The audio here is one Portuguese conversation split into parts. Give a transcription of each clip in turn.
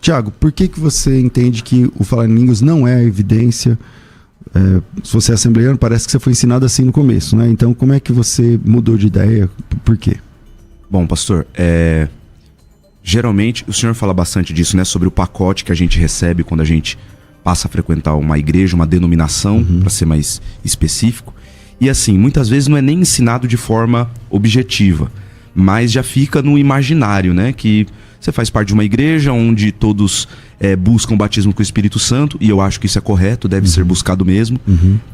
Tiago, por que você entende que o falar em línguas não é a evidência? Se você é assembleiano, parece que você foi ensinado assim no começo, né? Então, como é que você mudou de ideia? Por quê? Bom, pastor, geralmente, o senhor fala bastante disso, né? Sobre o pacote que a gente recebe quando a gente passa a frequentar uma igreja, uma denominação, para ser mais específico. E assim, muitas vezes não é nem ensinado de forma objetiva, mas já fica no imaginário, né? Que você faz parte de uma igreja onde todos buscam o batismo com o Espírito Santo, e eu acho que isso é correto, deve ser buscado mesmo.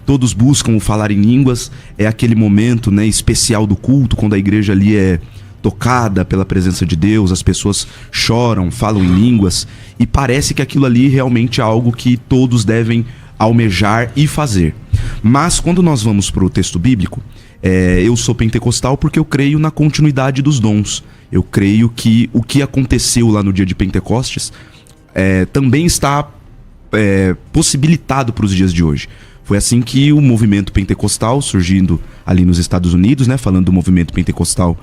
Todos buscam o falar em línguas, é aquele momento, né, especial do culto, quando a igreja ali é tocada pela presença de Deus, as pessoas choram, falam em línguas, e parece que aquilo ali realmente é algo que todos devem almejar e fazer. Mas quando nós vamos para o texto bíblico, eu sou pentecostal porque eu creio na continuidade dos dons. Eu creio que o que aconteceu lá no dia de Pentecostes também está possibilitado para os dias de hoje. Foi assim que o movimento pentecostal, surgindo ali nos Estados Unidos, né, falando do movimento pentecostal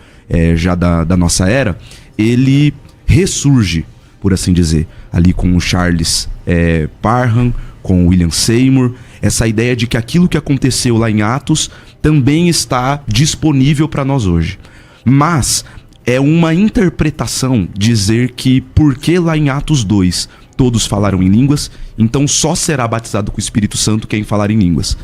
já da nossa era, ele ressurge, por assim dizer, ali com o Charles Parham, com o William Seymour, essa ideia de que aquilo que aconteceu lá em Atos também está disponível para nós hoje. Mas é uma interpretação dizer que porque lá em Atos 2 todos falaram em línguas, então só será batizado com o Espírito Santo quem falar em línguas.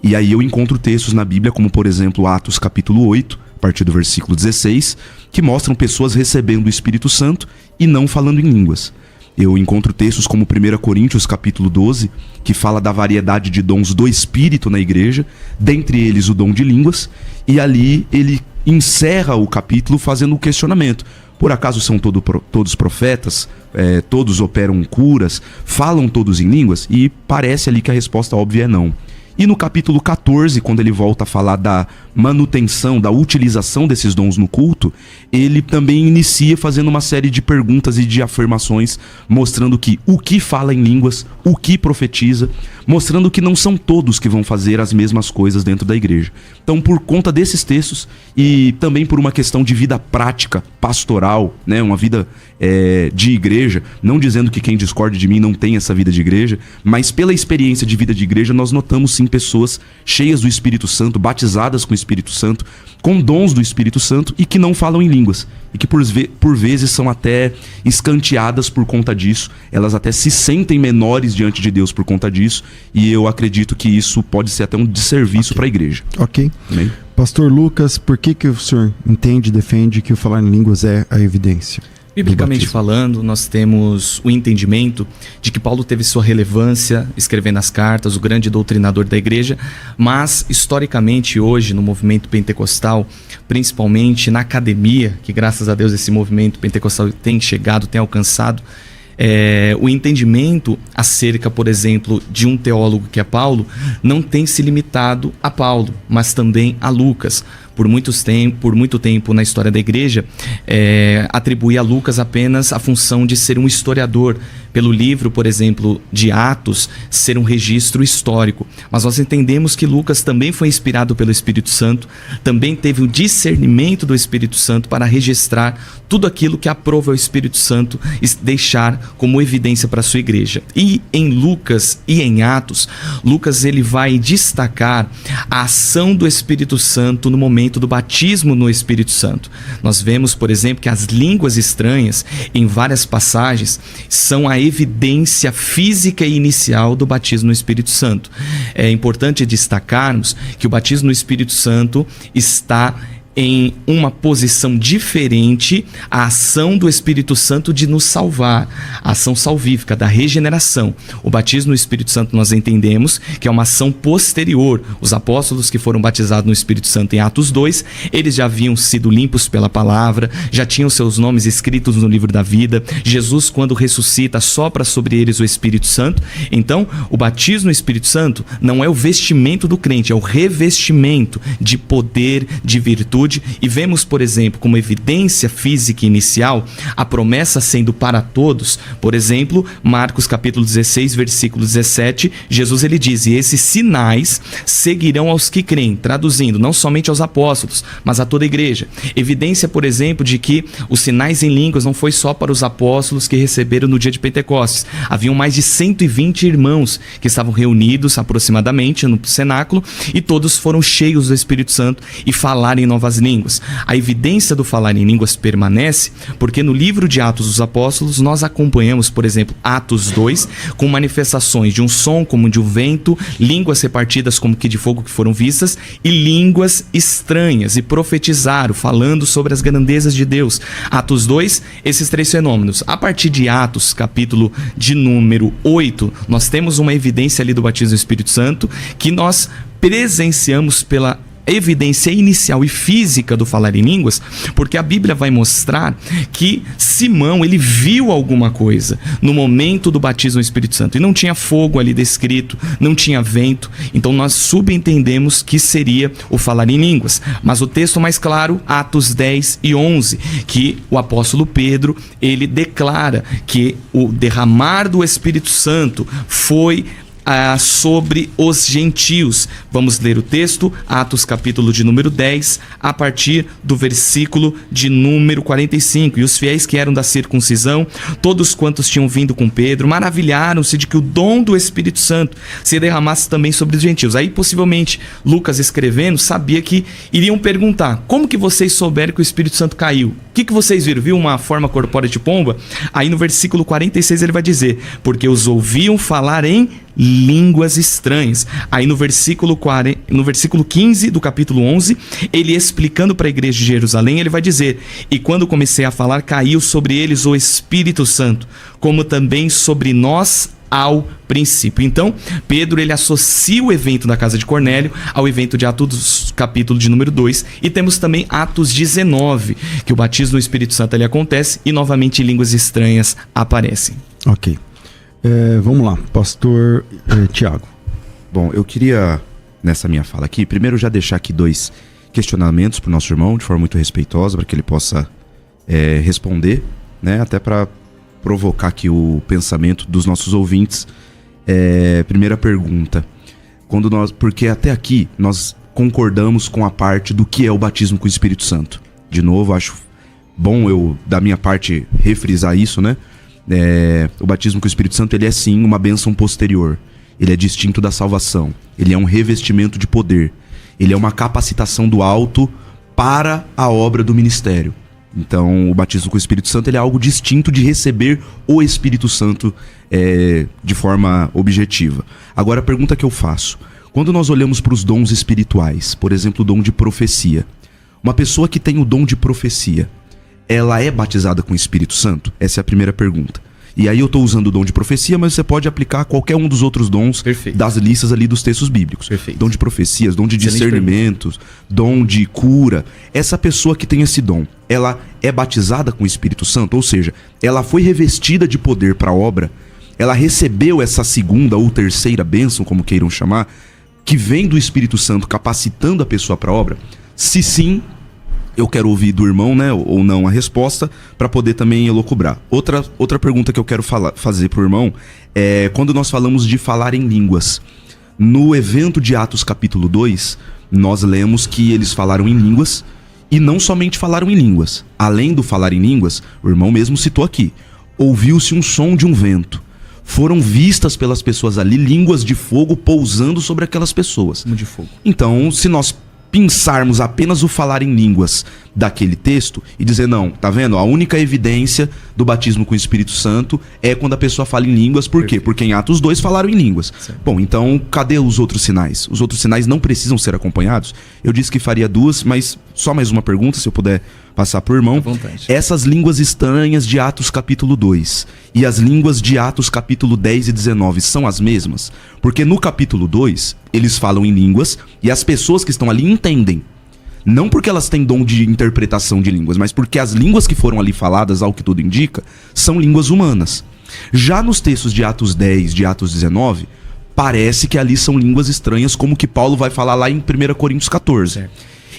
E aí eu encontro textos na Bíblia, como por exemplo Atos capítulo 8, a partir do versículo 16, que mostram pessoas recebendo o Espírito Santo e não falando em línguas. Eu encontro textos como 1 Coríntios capítulo 12, que fala da variedade de dons do Espírito na igreja, dentre eles o dom de línguas, e ali ele encerra o capítulo fazendo o questionamento. Por acaso são todos profetas? Todos operam curas? Falam todos em línguas? E parece ali que a resposta óbvia é não. E no capítulo 14, quando ele volta a falar da manutenção, da utilização desses dons no culto, ele também inicia fazendo uma série de perguntas e de afirmações, mostrando que o que fala em línguas, o que profetiza, mostrando que não são todos que vão fazer as mesmas coisas dentro da igreja. Então, por conta desses textos e também por uma questão de vida prática, pastoral, né, uma vida de igreja, não dizendo que quem discorde de mim não tem essa vida de igreja, mas pela experiência de vida de igreja, nós notamos sim pessoas cheias do Espírito Santo, batizadas com o Espírito Santo, com dons do Espírito Santo e que não falam em línguas. E que por vezes são até escanteadas por conta disso. Elas até se sentem menores diante de Deus por conta disso. E eu acredito que isso pode ser até um desserviço para a igreja. Ok. Amém? Pastor Lucas, por que o senhor entende e defende que o falar em línguas é a evidência? Biblicamente falando, nós temos o entendimento de que Paulo teve sua relevância escrevendo as cartas, o grande doutrinador da igreja, mas historicamente hoje no movimento pentecostal, principalmente na academia, que graças a Deus esse movimento pentecostal tem chegado, tem alcançado, o entendimento acerca, por exemplo, de um teólogo que é Paulo, não tem se limitado a Paulo, mas também a Lucas. Por muito tempo na história da igreja, atribui a Lucas apenas a função de ser um historiador, pelo livro, por exemplo, de Atos, ser um registro histórico. Mas nós entendemos que Lucas também foi inspirado pelo Espírito Santo, também teve o discernimento do Espírito Santo para registrar tudo aquilo que aprova o Espírito Santo deixar como evidência para a sua igreja. E em Lucas e em Atos, Lucas ele vai destacar a ação do Espírito Santo no momento do batismo no Espírito Santo. Nós vemos, por exemplo, que as línguas estranhas, em várias passagens, são a evidência física e inicial do batismo no Espírito Santo. É importante destacarmos que o batismo no Espírito Santo está em uma posição diferente à ação do Espírito Santo de nos salvar, a ação salvífica, da regeneração. O batismo no Espírito Santo nós entendemos que é uma ação posterior. Os apóstolos que foram batizados no Espírito Santo em Atos 2, eles já haviam sido limpos pela palavra, já tinham seus nomes escritos no livro da vida. Jesus, quando ressuscita, sopra sobre eles o Espírito Santo. Então, o batismo no Espírito Santo não é o vestimento do crente, é o revestimento de poder, de virtude, plenitude, e vemos, por exemplo, como evidência física inicial, a promessa sendo para todos. Por exemplo, Marcos capítulo 16, versículo 17, Jesus ele diz: e esses sinais seguirão aos que creem, traduzindo, não somente aos apóstolos, mas a toda a igreja. Evidência, por exemplo, de que os sinais em línguas não foi só para os apóstolos que receberam no dia de Pentecostes. Haviam mais de 120 irmãos que estavam reunidos aproximadamente no cenáculo, e todos foram cheios do Espírito Santo e falaram em novas línguas. A evidência do falar em línguas permanece porque no livro de Atos dos Apóstolos nós acompanhamos, por exemplo, Atos 2, com manifestações de um som como de um vento, línguas repartidas como que de fogo que foram vistas, e línguas estranhas, e profetizaram, falando sobre as grandezas de Deus. Atos 2, esses três fenômenos. A partir de Atos, capítulo de número 8, nós temos uma evidência ali do batismo do Espírito Santo, que nós presenciamos pela evidência inicial e física do falar em línguas, porque a Bíblia vai mostrar que Simão, ele viu alguma coisa no momento do batismo do Espírito Santo, e não tinha fogo ali descrito, não tinha vento, então nós subentendemos que seria o falar em línguas. Mas o texto mais claro, Atos 10 e 11, que o apóstolo Pedro, ele declara que o derramar do Espírito Santo foi sobre os gentios. Vamos ler o texto, Atos capítulo de número 10, a partir do versículo de número 45. E os fiéis que eram da circuncisão, todos quantos tinham vindo com Pedro, maravilharam-se de que o dom do Espírito Santo se derramasse também sobre os gentios. Aí possivelmente Lucas, escrevendo, sabia que iriam perguntar: como que vocês souberam que o Espírito Santo caiu? O que vocês viram? Viu uma forma corpórea de pomba? Aí no versículo 46 ele vai dizer: porque os ouviam falar em línguas estranhas. Aí no versículo 15 do capítulo 11, ele explicando para a igreja de Jerusalém, ele vai dizer: e quando comecei a falar, caiu sobre eles o Espírito Santo, como também sobre nós ao princípio. Então, Pedro, ele associa o evento da casa de Cornélio ao evento de Atos, capítulo de número 2, e temos também Atos 19, que o batismo do Espírito Santo ali acontece e novamente línguas estranhas aparecem. Ok. Vamos lá, pastor Tiago. Bom, eu queria, nessa minha fala aqui, primeiro já deixar aqui 2 questionamentos para o nosso irmão, de forma muito respeitosa, para que ele possa responder, né, até para provocar aqui o pensamento dos nossos ouvintes. Primeira pergunta: porque até aqui nós concordamos com a parte do que é o batismo com o Espírito Santo. De novo, acho bom eu, da minha parte, refrisar isso, né? O batismo com o Espírito Santo, ele é sim uma bênção posterior. Ele é distinto da salvação. Ele é um revestimento de poder. Ele é uma capacitação do alto para a obra do ministério. Então, o batismo com o Espírito Santo, ele é algo distinto de receber o Espírito Santo de forma objetiva. Agora, a pergunta que eu faço: quando nós olhamos para os dons espirituais, por exemplo, o dom de profecia, uma pessoa que tem o dom de profecia, ela é batizada com o Espírito Santo? Essa é a primeira pergunta. E aí eu estou usando o dom de profecia, mas você pode aplicar qualquer um dos outros dons. Perfeito. Das listas ali dos textos bíblicos. Perfeito. Dom de profecias, dom de discernimentos, dom de cura. Essa pessoa que tem esse dom, ela é batizada com o Espírito Santo? Ou seja, ela foi revestida de poder para a obra? Ela recebeu essa segunda ou terceira bênção, como queiram chamar, que vem do Espírito Santo capacitando a pessoa para a obra? Se sim, eu quero ouvir do irmão, né, ou não, a resposta, para poder também elocubrar. Outra pergunta que eu quero fazer para o irmão é: quando nós falamos de falar em línguas, no evento de Atos capítulo 2, nós lemos que eles falaram em línguas, e não somente falaram em línguas. Além do falar em línguas, o irmão mesmo citou aqui: ouviu-se um som de um vento. Foram vistas pelas pessoas ali línguas de fogo pousando sobre aquelas pessoas. De fogo. Então, se nós pensarmos apenas o falar em línguas daquele texto e dizer: não, tá vendo? A única evidência do batismo com o Espírito Santo é quando a pessoa fala em línguas. Por quê? Porque em Atos 2 falaram em línguas. Certo. Bom, então cadê os outros sinais? Os outros sinais não precisam ser acompanhados? Eu disse que faria 2, mas só mais uma pergunta, se eu puder passar pro irmão. Essas línguas estranhas de Atos capítulo 2 e as línguas de Atos capítulo 10 e 19 são as mesmas? Porque no capítulo 2 eles falam em línguas e as pessoas que estão ali entendem. Não porque elas têm dom de interpretação de línguas, mas porque as línguas que foram ali faladas, ao que tudo indica, são línguas humanas. Já nos textos de Atos 10, de Atos 19, parece que ali são línguas estranhas, como que Paulo vai falar lá em 1 Coríntios 14. Certo.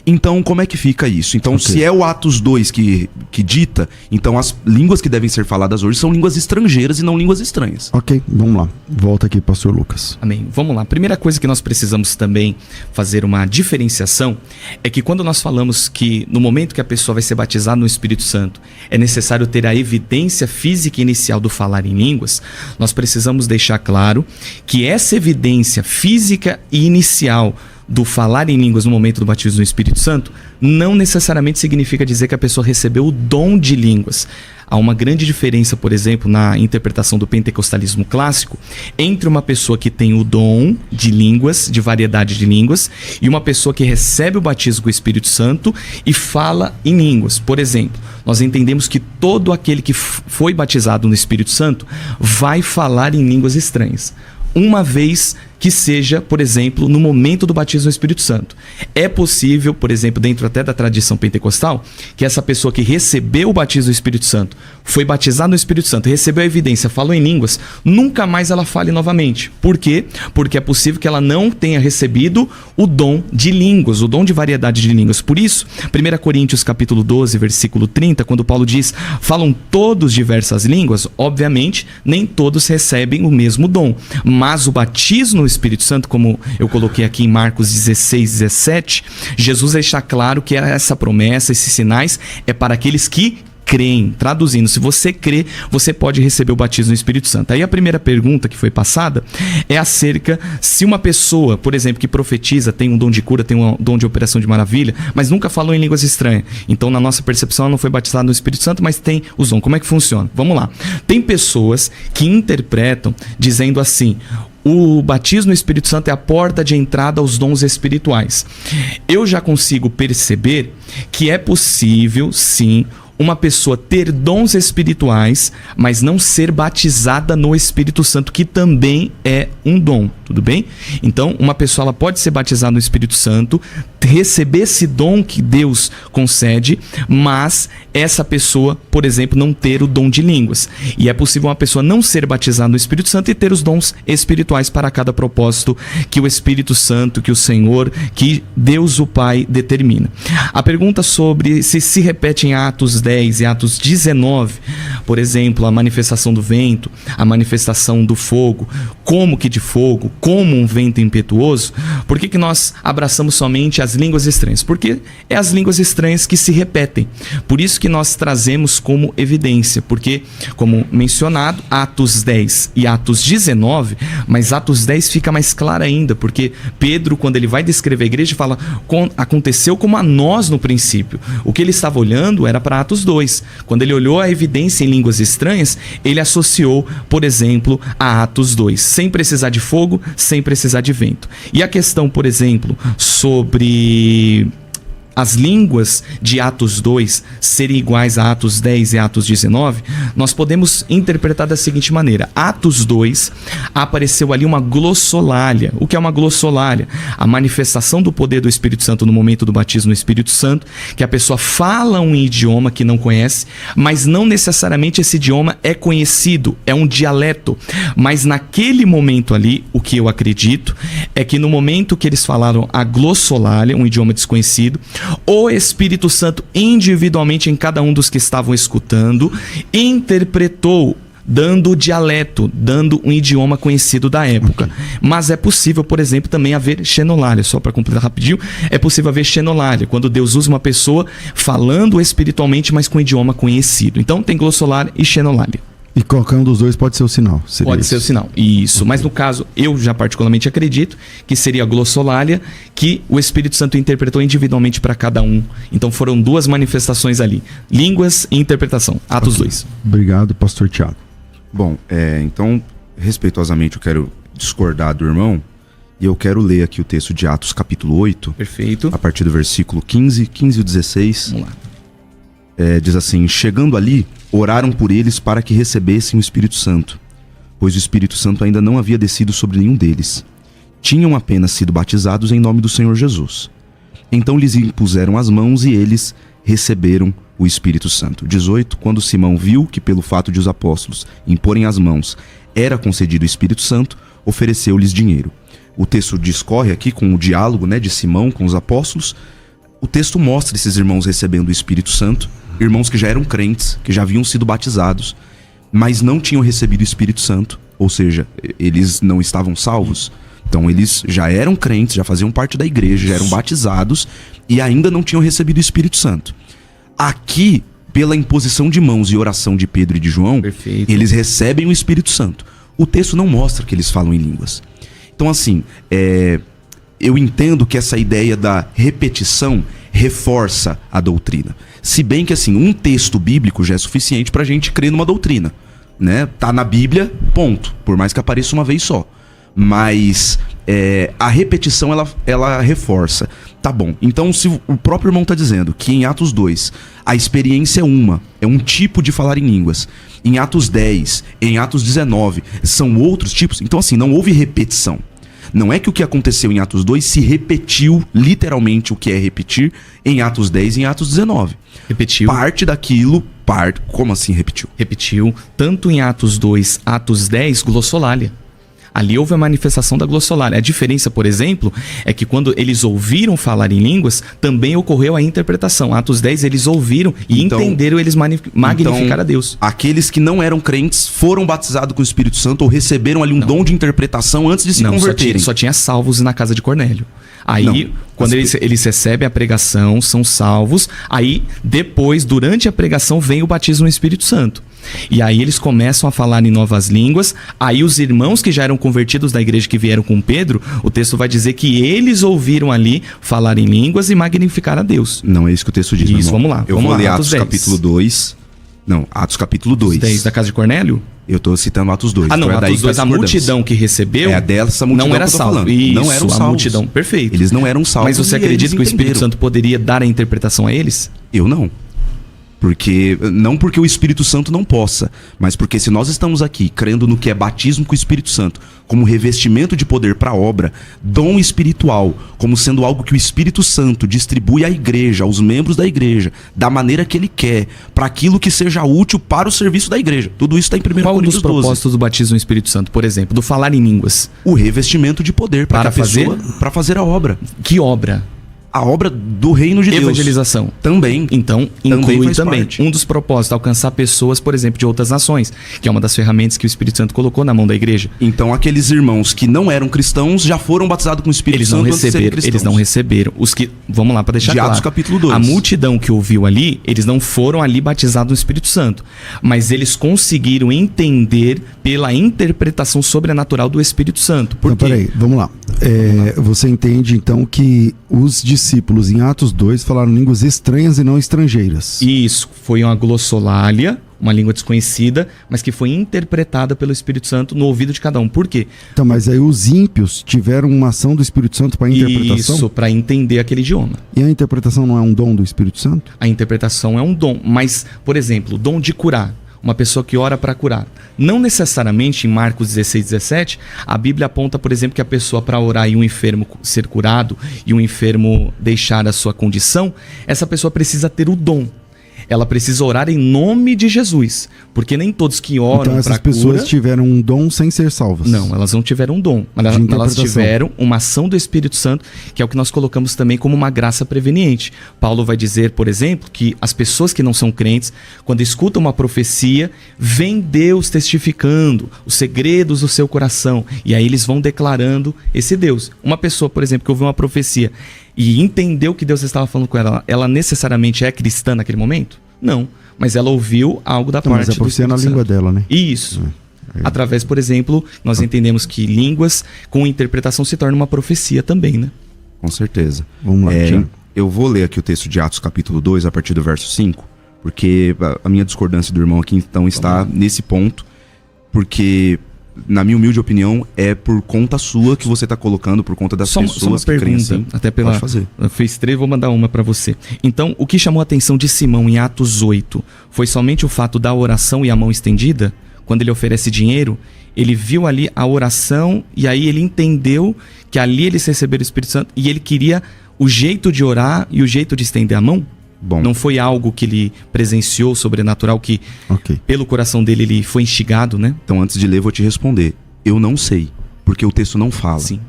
Então, como é que fica isso? Então, se é o Atos 2 que dita, então as línguas que devem ser faladas hoje são línguas estrangeiras e não línguas estranhas. Ok, vamos lá. Volta aqui, pastor Lucas. Amém. Vamos lá. Primeira coisa que nós precisamos também fazer uma diferenciação é que quando nós falamos que no momento que a pessoa vai ser batizada no Espírito Santo, é necessário ter a evidência física inicial do falar em línguas, nós precisamos deixar claro que essa evidência física e inicial do falar em línguas no momento do batismo no Espírito Santo não necessariamente significa dizer que a pessoa recebeu o dom de línguas. Há uma grande diferença, por exemplo, na interpretação do pentecostalismo clássico, entre uma pessoa que tem o dom de línguas, de variedade de línguas, e uma pessoa que recebe o batismo com o Espírito Santo e fala em línguas. Por exemplo, nós entendemos que todo aquele que foi batizado no Espírito Santo vai falar em línguas estranhas. Uma vez que seja, por exemplo, no momento do batismo no Espírito Santo. É possível, por exemplo, dentro até da tradição pentecostal, que essa pessoa que recebeu o batismo do Espírito Santo, foi batizada no Espírito Santo, recebeu a evidência, falou em línguas, nunca mais ela fale novamente. Por quê? Porque é possível que ela não tenha recebido o dom de línguas, o dom de variedade de línguas. Por isso, 1 Coríntios capítulo 12, versículo 30, quando Paulo diz, falam todos diversas línguas, obviamente, nem todos recebem o mesmo dom. Mas o batismo no Espírito Santo, como eu coloquei aqui em Marcos 16, 17, Jesus deixa claro que essa promessa, esses sinais, é para aqueles que creem. Traduzindo, se você crê, você pode receber o batismo no Espírito Santo. Aí a primeira pergunta que foi passada é acerca se uma pessoa, por exemplo, que profetiza, tem um dom de cura, tem um dom de operação de maravilha, mas nunca falou em línguas estranhas. Então, na nossa percepção, ela não foi batizada no Espírito Santo, mas tem os dons. Como é que funciona? Vamos lá. Tem pessoas que interpretam dizendo assim: o batismo no Espírito Santo é a porta de entrada aos dons espirituais. Eu já consigo perceber que é possível, sim, uma pessoa ter dons espirituais, mas não ser batizada no Espírito Santo, que também é um dom, tudo bem? Então, uma pessoa ela pode ser batizada no Espírito Santo, receber esse dom que Deus concede, mas essa pessoa, por exemplo, não ter o dom de línguas. E é possível uma pessoa não ser batizada no Espírito Santo e ter os dons espirituais para cada propósito que o Espírito Santo, que o Senhor, que Deus o Pai determina. A pergunta sobre se repete em Atos 10 e Atos 19, por exemplo, a manifestação do vento, a manifestação do fogo, como que de fogo, como um vento impetuoso, por que nós abraçamos somente as línguas estranhas? Porque é as línguas estranhas que se repetem. Por isso que nós trazemos como evidência, porque, como mencionado, Atos 10 e Atos 19, mas Atos 10 fica mais claro ainda, porque Pedro, quando ele vai descrever a igreja, fala, aconteceu como a nós no princípio. O que ele estava olhando era para Atos 2. Quando ele olhou a evidência em línguas estranhas, ele associou, por exemplo, a Atos 2, sem precisar de fogo, sem precisar de vento. E a questão, por exemplo, sobre as línguas de Atos 2 serem iguais a Atos 10 e Atos 19, nós podemos interpretar da seguinte maneira: Atos 2 apareceu ali uma glossolalia. O que é uma glossolalia? A manifestação do poder do Espírito Santo no momento do batismo no Espírito Santo, que a pessoa fala um idioma que não conhece, mas não necessariamente esse idioma é conhecido, é um dialeto. Mas naquele momento ali, o que eu acredito é que no momento que eles falaram a glossolalia, um idioma desconhecido, o Espírito Santo individualmente em cada um dos que estavam escutando interpretou, dando o dialeto, dando um idioma conhecido da época. Mas é possível, por exemplo, também haver xenolalia. Só para completar rapidinho, é possível haver xenolalia, quando Deus usa uma pessoa falando espiritualmente, mas com um idioma conhecido. Então tem glossolalia e xenolalia. E qualquer um dos dois pode ser o sinal. Pode ser o sinal, isso. Mas no caso, eu já particularmente acredito que seria a glossolalia, que o Espírito Santo interpretou individualmente para cada um. Então foram duas manifestações ali: línguas e interpretação. Atos 2. Obrigado, pastor Tiago. Bom, então, respeitosamente, eu quero discordar do irmão, e eu quero ler aqui o texto de Atos capítulo 8. Perfeito. A partir do versículo 15 e 16. Vamos lá. Diz assim: chegando ali, oraram por eles para que recebessem o Espírito Santo, pois o Espírito Santo ainda não havia descido sobre nenhum deles. Tinham apenas sido batizados em nome do Senhor Jesus. Então lhes impuseram as mãos e eles receberam o Espírito Santo. 18. Quando Simão viu que pelo fato de os apóstolos imporem as mãos era concedido o Espírito Santo, ofereceu-lhes dinheiro. O texto discorre aqui com o diálogo, de Simão com os apóstolos. o texto mostra esses irmãos recebendo o Espírito Santo, irmãos que já eram crentes, que já haviam sido batizados, mas não tinham recebido o Espírito Santo, ou seja, eles não estavam salvos. Então eles já eram crentes, já faziam parte da igreja, já eram batizados e ainda não tinham recebido o Espírito Santo. Aqui, pela imposição de mãos e oração de Pedro e de João, Perfeito. eles recebem o Espírito Santo. O texto não mostra que eles falam em línguas. Então assim, eu entendo que essa ideia da repetição reforça a doutrina. Se bem que assim, um texto bíblico já é suficiente pra gente crer numa doutrina, né? Tá na Bíblia, ponto. Por mais que apareça uma vez só. Mas a repetição, ela reforça. Tá bom, então se o próprio irmão tá dizendo que em Atos 2 a experiência é um tipo de falar em línguas. Em Atos 10, em Atos 19, são outros tipos. Então assim, não houve repetição. Não é que o que aconteceu em Atos 2 se repetiu, literalmente o que é repetir, em Atos 10 e em Atos 19. Repetiu. Parte daquilo, como assim repetiu? Repetiu, tanto em Atos 2, Atos 10, glossolalia. Ali houve a manifestação da glossolalia. A diferença, por exemplo, é que quando eles ouviram falar em línguas, também ocorreu a interpretação. Atos 10, eles ouviram e entenderam, eles magnificaram a Deus. Aqueles que não eram crentes foram batizados com o Espírito Santo ou receberam ali um dom de interpretação antes de se converterem. Só tinha salvos na casa de Cornélio. Aí, quando eles recebem a pregação, são salvos. Aí, depois, durante a pregação, vem o batismo no Espírito Santo. E aí eles começam a falar em novas línguas. Aí os irmãos que já eram convertidos da igreja, que vieram com Pedro, o texto vai dizer que eles ouviram ali falar em línguas e magnificar a Deus. Não é isso que o texto diz, Isso, vamos lá. Eu vou ler Atos capítulo 2. Não, Atos capítulo 2. 10 da casa de Cornélio? Eu tô citando Atos 2. Ah, não, então Atos 2, a multidão que recebeu dessa multidão não era que eu tô salvo. falando. Isso, não eram a salvos. multidão, perfeito. Eles não eram salvos. Mas você e acredita que o Espírito entenderam. Santo poderia dar a interpretação a eles? Eu não. Não porque o Espírito Santo não possa, mas porque se nós estamos aqui crendo no que é batismo com o Espírito Santo, como revestimento de poder para a obra, dom espiritual, como sendo algo que o Espírito Santo distribui à igreja, aos membros da igreja, da maneira que ele quer, para aquilo que seja útil para o serviço da igreja. Tudo isso está em 1 Qual Coríntios dos 12. propósitos do batismo no Espírito Santo, por exemplo, do falar em línguas? O revestimento de poder para fazer a obra. Que obra? A obra do reino de Deus. Evangelização. Também. Então, inclui faz também parte. um dos propósitos, alcançar pessoas, por exemplo, de outras nações, que é uma das ferramentas que o Espírito Santo colocou na mão da igreja. Então, aqueles irmãos que não eram cristãos já foram batizados com o Espírito Santo antes de serem cristãos. Eles não receberam. Os que, vamos lá, para deixar claro. Atos capítulo 2. A multidão que ouviu ali, eles não foram ali batizados no Espírito Santo, mas eles conseguiram entender pela interpretação sobrenatural do Espírito Santo. Por Então, quê? peraí, vamos lá. Você entende, então, que os discípulos em Atos 2 falaram línguas estranhas e não estrangeiras. Isso, foi uma glossolalia, uma língua desconhecida, mas que foi interpretada pelo Espírito Santo no ouvido de cada um. Por quê? Então, mas aí os ímpios tiveram uma ação do Espírito Santo para interpretação? Isso, para entender aquele idioma. E a interpretação não é um dom do Espírito Santo? A interpretação é um dom, mas, por exemplo, o dom de curar. Uma pessoa que ora para curar. Não necessariamente, em Marcos 16, 17, a Bíblia aponta, por exemplo, que a pessoa para orar e um enfermo ser curado e um enfermo deixar a sua condição, essa pessoa precisa ter o dom. Ela precisa orar em nome de Jesus, porque nem todos que oram então essas para cura... pessoas tiveram um dom sem ser salvas. Não, elas não tiveram um dom. Elas tiveram uma ação do Espírito Santo, que é o que nós colocamos também como uma graça preveniente. Paulo vai dizer, por exemplo, que as pessoas que não são crentes, quando escutam uma profecia, vem Deus testificando os segredos do seu coração. E aí eles vão declarando esse Deus. Uma pessoa, por exemplo, que ouviu uma profecia e entendeu que Deus estava falando com ela, ela necessariamente é cristã naquele momento? Não, mas ela ouviu algo da parte mas a profecia do é na língua dela, né? Isso. Através, por exemplo, nós entendemos que línguas com interpretação se torna uma profecia também, né? Com certeza. Vamos lá, Tiago. Eu vou ler aqui o texto de Atos capítulo 2, a partir do verso 5, porque a minha discordância do irmão aqui então está nesse ponto, porque... Na minha humilde opinião, é por conta sua que você está colocando, por conta das pessoas que creem assim. Até pela, pode fazer. Fez 3, vou mandar uma para você. Então, o que chamou a atenção de Simão em Atos 8 foi somente o fato da oração e a mão estendida? Quando ele oferece dinheiro, ele viu ali a oração e aí ele entendeu que ali eles receberam o Espírito Santo e ele queria o jeito de orar e o jeito de estender a mão? Bom. Não foi algo que ele presenciou sobrenatural, que pelo coração dele ele foi instigado, né? Então, antes de ler, vou te responder. Eu não sei, porque o texto não fala. Sim.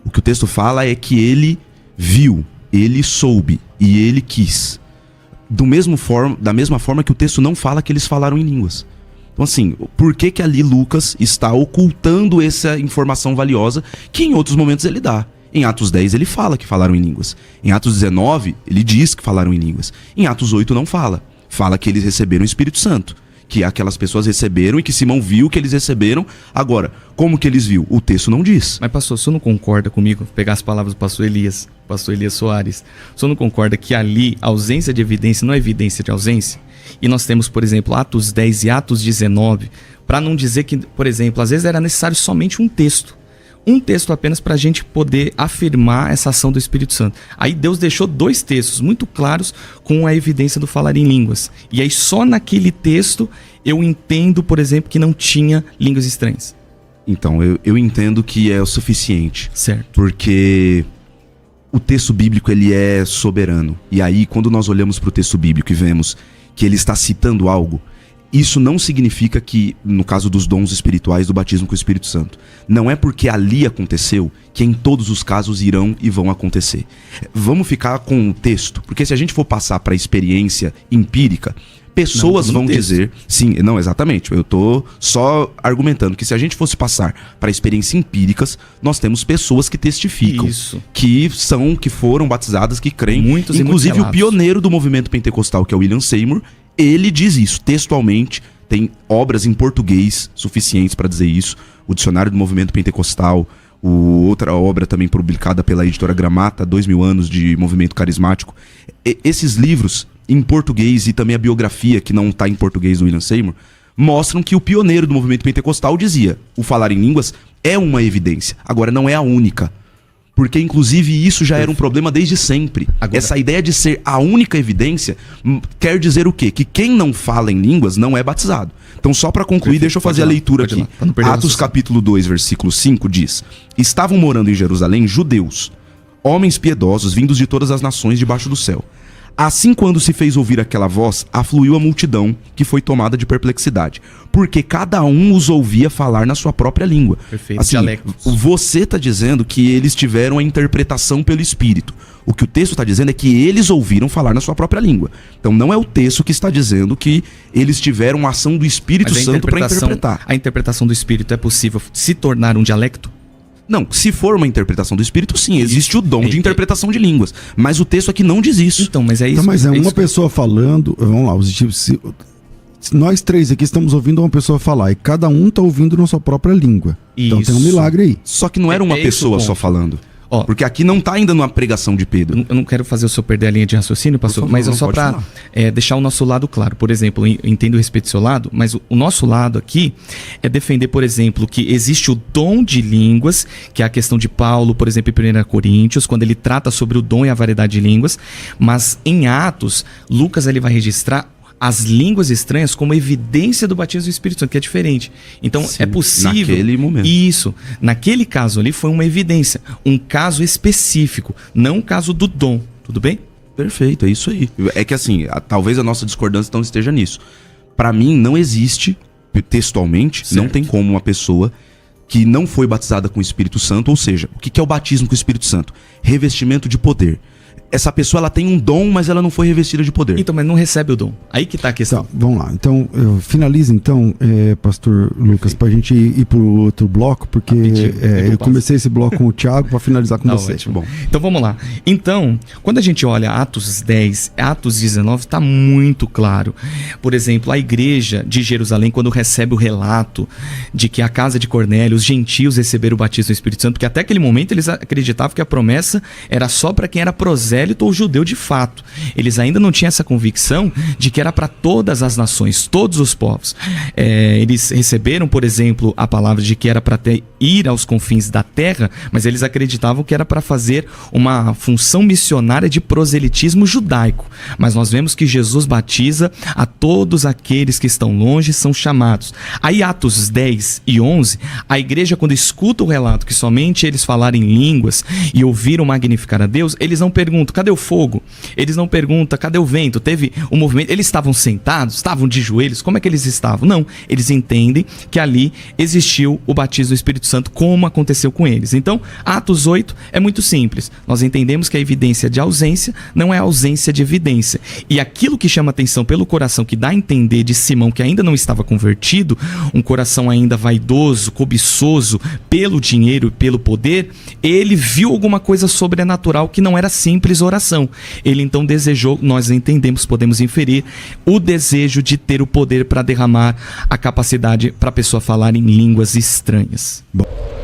O que o texto fala é que ele viu ele soube e ele quis. Da mesma forma que o texto não fala que eles falaram em línguas. Então assim, por que ali Lucas está ocultando essa informação valiosa que em outros momentos ele dá? Em Atos 10 ele fala que falaram em línguas. Em Atos 19 ele diz que falaram em línguas. Em Atos 8 não fala. Fala que eles receberam o Espírito Santo. Que aquelas pessoas receberam e que Simão viu que eles receberam. Agora, como que eles viu? O texto não diz. Mas pastor, o senhor não concorda comigo? Vou pegar as palavras do pastor Elias Soares. O senhor não concorda que ali a ausência de evidência não é evidência de ausência? E nós temos, por exemplo, Atos 10 e Atos 19, para não dizer que, por exemplo, às vezes era necessário somente um texto. Um texto apenas para a gente poder afirmar essa ação do Espírito Santo. Aí Deus deixou 2 textos muito claros com a evidência do falar em línguas. E aí só naquele texto eu entendo, por exemplo, que não tinha línguas estranhas. Então, eu entendo que é o suficiente. Certo. Porque o texto bíblico ele é soberano. E aí, quando nós olhamos para o texto bíblico e vemos que ele está citando algo, isso não significa que, no caso dos dons espirituais, do batismo com o Espírito Santo, não é porque ali aconteceu que em todos os casos irão e vão acontecer. Vamos ficar com o texto, porque se a gente for passar para a experiência empírica, pessoas vão dizer... Sim, não, exatamente. Eu tô só argumentando que se a gente fosse passar para experiências empíricas, nós temos pessoas que testificam. Isso. Que foram batizadas, que creem. Muitos Inclusive e o pioneiro do movimento pentecostal, que é o William Seymour, ele diz isso textualmente. Tem obras em português suficientes para dizer isso. O Dicionário do Movimento Pentecostal, outra obra também publicada pela editora Gramata, 2000 anos de movimento carismático. Esses livros em português e também a biografia, que não está em português do William Seymour, mostram que o pioneiro do movimento pentecostal dizia: o falar em línguas é uma evidência, agora não é a única. Porque, inclusive, isso já era um problema desde sempre. Agora, essa ideia de ser a única evidência quer dizer o quê? Que quem não fala em línguas não é batizado. Então, só para concluir, deixa eu fazer a leitura aqui. Atos capítulo 2, versículo 5 diz: estavam morando em Jerusalém judeus, homens piedosos vindos de todas as nações debaixo do céu. Assim, quando se fez ouvir aquela voz, afluiu a multidão, que foi tomada de perplexidade, porque cada um os ouvia falar na sua própria língua. Perfeito. Assim, você está dizendo que eles tiveram a interpretação pelo Espírito. O que o texto está dizendo é que eles ouviram falar na sua própria língua. Então não é o texto que está dizendo que eles tiveram a ação do Espírito Santo para interpretar. A interpretação do Espírito é possível se tornar um dialecto? Não, se for uma interpretação do Espírito, sim, existe o dom de interpretação de línguas. Mas o texto aqui não diz isso. Então, mas é isso. Então, mas é uma pessoa falando. Vamos lá, se nós 3 aqui estamos ouvindo uma pessoa falar e cada um está ouvindo na sua própria língua. Então tem um milagre aí. Só que não era uma pessoa só falando. Porque aqui não está ainda numa pregação de Pedro. Eu não quero fazer o senhor perder a linha de raciocínio, pastor, favor, mas é só para deixar o nosso lado claro. Por exemplo, eu entendo o respeito do seu lado, mas o nosso lado aqui é defender, por exemplo, que existe o dom de línguas, que é a questão de Paulo, por exemplo, em 1 Coríntios, quando ele trata sobre o dom e a variedade de línguas, mas em Atos, Lucas ele vai registrar as línguas estranhas como evidência do batismo do Espírito Santo, que é diferente. Então, sim, é possível... Naquele momento. Isso. Naquele caso ali foi uma evidência. Um caso específico, não um caso do dom. Tudo bem? Perfeito, é isso aí. É que assim, talvez a nossa discordância então esteja nisso. Para mim, não existe, textualmente, certo, não tem como uma pessoa que não foi batizada com o Espírito Santo, ou seja, o que é o batismo com o Espírito Santo? Revestimento de poder. Essa pessoa ela tem um dom, mas ela não foi revestida de poder. Então, mas não recebe o dom. Aí que tá a questão. Tá, vamos lá. Então, finaliza então, pastor Lucas, pra gente ir pro outro bloco, porque eu comecei esse bloco com o Thiago para finalizar com você. Ótimo. Bom, então vamos lá. Então, quando a gente olha Atos 10, Atos 19, está muito claro. Por exemplo, a igreja de Jerusalém, quando recebe o relato de que a casa de Cornélio, os gentios receberam o batismo do Espírito Santo, porque até aquele momento eles acreditavam que a promessa era só para quem era prosélito ou judeu de fato. Eles ainda não tinham essa convicção de que era para todas as nações, todos os povos. Eles receberam, por exemplo, a palavra de que era para ir aos confins da terra, mas eles acreditavam que era para fazer uma função missionária de proselitismo judaico. Mas nós vemos que Jesus batiza a todos aqueles que estão longe, são chamados. Aí Atos 10 e 11, a igreja, quando escuta o relato que somente eles falarem línguas e ouviram magnificar a Deus, eles não perguntam: perguntam, cadê o fogo? Eles não perguntam, cadê o vento? Teve um movimento? Eles estavam sentados? Estavam de joelhos? Como é que eles estavam? Não, eles entendem que ali existiu o batismo do Espírito Santo, como aconteceu com eles. Então, Atos 8 é muito simples. Nós entendemos que a evidência de ausência não é ausência de evidência. E aquilo que chama atenção pelo coração, que dá a entender de Simão que ainda não estava convertido, um coração ainda vaidoso, cobiçoso pelo dinheiro e pelo poder, ele viu alguma coisa sobrenatural que não era simples oração. Ele então desejou, nós entendemos, podemos inferir, o desejo de ter o poder para derramar a capacidade para a pessoa falar em línguas estranhas. Bom.